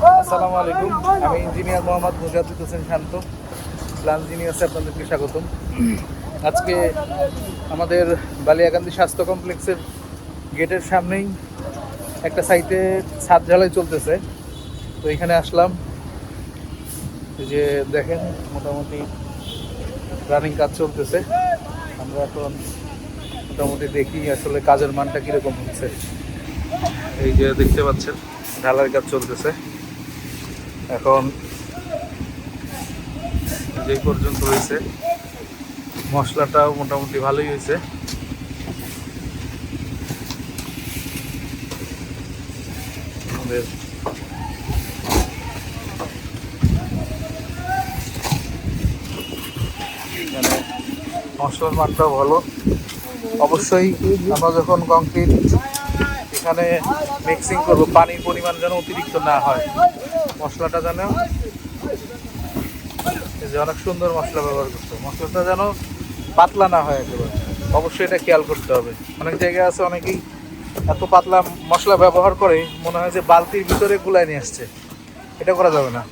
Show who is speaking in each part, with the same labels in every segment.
Speaker 1: আসসালামু আলাইকুম। আমি ইঞ্জিনিয়ার মোহাম্মদ মুজাদ্দিদ হোসেন শান্ত, প্ল্যান ইঞ্জিনিয়ার্সে আপনাদেরকে স্বাগতম। আজকে আমাদের বালিয়াকান্দি স্বাস্থ্য কমপ্লেক্সের গেটের সামনেই একটা সাইটে ছাদ ঢালাই চলতেছে। তো এখানে আসলাম, এই যে দেখেন মোটামুটি রানিং কাজ চলতেছে। আমরা এখন মোটামুটি দেখি আসলে কাজের মানটা কীরকম হচ্ছে। এই যে দেখতে পাচ্ছেন ঢালাইয়ের কাজ চলতেছে। এখন যে পর্যন্ত হয়েছে, মশলাটাও মোটামুটি ভালোই হয়েছে। আমাদের এখানে মশলার মানটাও ভালো। অবশ্যই আমরা যখন কংক্রিট এখানে মিক্সিং করবো, পানির পরিমাণ যেন অতিরিক্ত না হয়, মশলাটা যেন যে অনেক সুন্দর মশলা ব্যবহার করতে হবে, মশলাটা যেন পাতলা না হয় একেবারে। অবশ্যই এটা খেয়াল করতে হবে। অনেক জায়গায় আছে অনেকেই এত পাতলা মশলা ব্যবহার করে মনে হয় যে বালতির ভিতরে গুলায় নিয়ে আসছে, এটা করা যাবে না।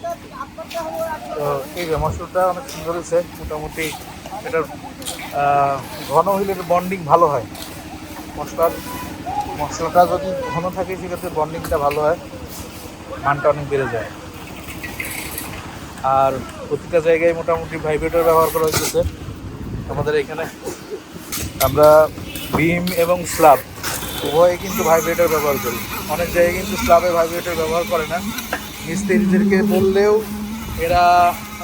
Speaker 1: তো এই যে মশলাটা অনেক সুন্দর হয়েছে মোটামুটি। এটার ঘন হইলে বন্ডিং ভালো হয়। মশলাটা যদি ঘন থাকে সেক্ষেত্রে বন্ডিংটা ভালো হয়, মানটা অনেক বেড়ে যায়। আর প্রতিটা জায়গায় মোটামুটি ভাইব্রেটর ব্যবহার করা হয়েছে আমাদের এখানে। আমরা বিম এবং স্ল্যাব উভয়ে কিন্তু ভাইব্রেটর ব্যবহার করি। অনেক জায়গায় কিন্তু স্ল্যাবে ভাইব্রেটর ব্যবহার করে না। মিস্ত্রিদেরকে বললেও এরা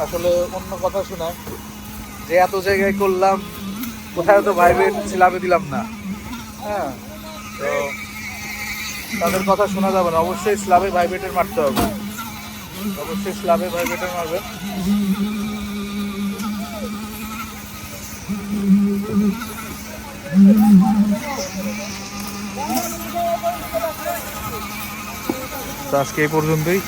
Speaker 1: আসলে অন্য কথা শোনায় যে এত জায়গায় করলাম, কোথায় তো ভাইব্রেট স্ল্যাবে দিলাম না। হ্যাঁ, তো তাদের কথা শোনা যাবে না। অবশ্যই স্ল্যাবে ভাইব্রেটর মারতে হবে, অবশ্যই স্ল্যাবে ভাইব্রেটর মারবে। তো আজকে এই পর্যন্তই।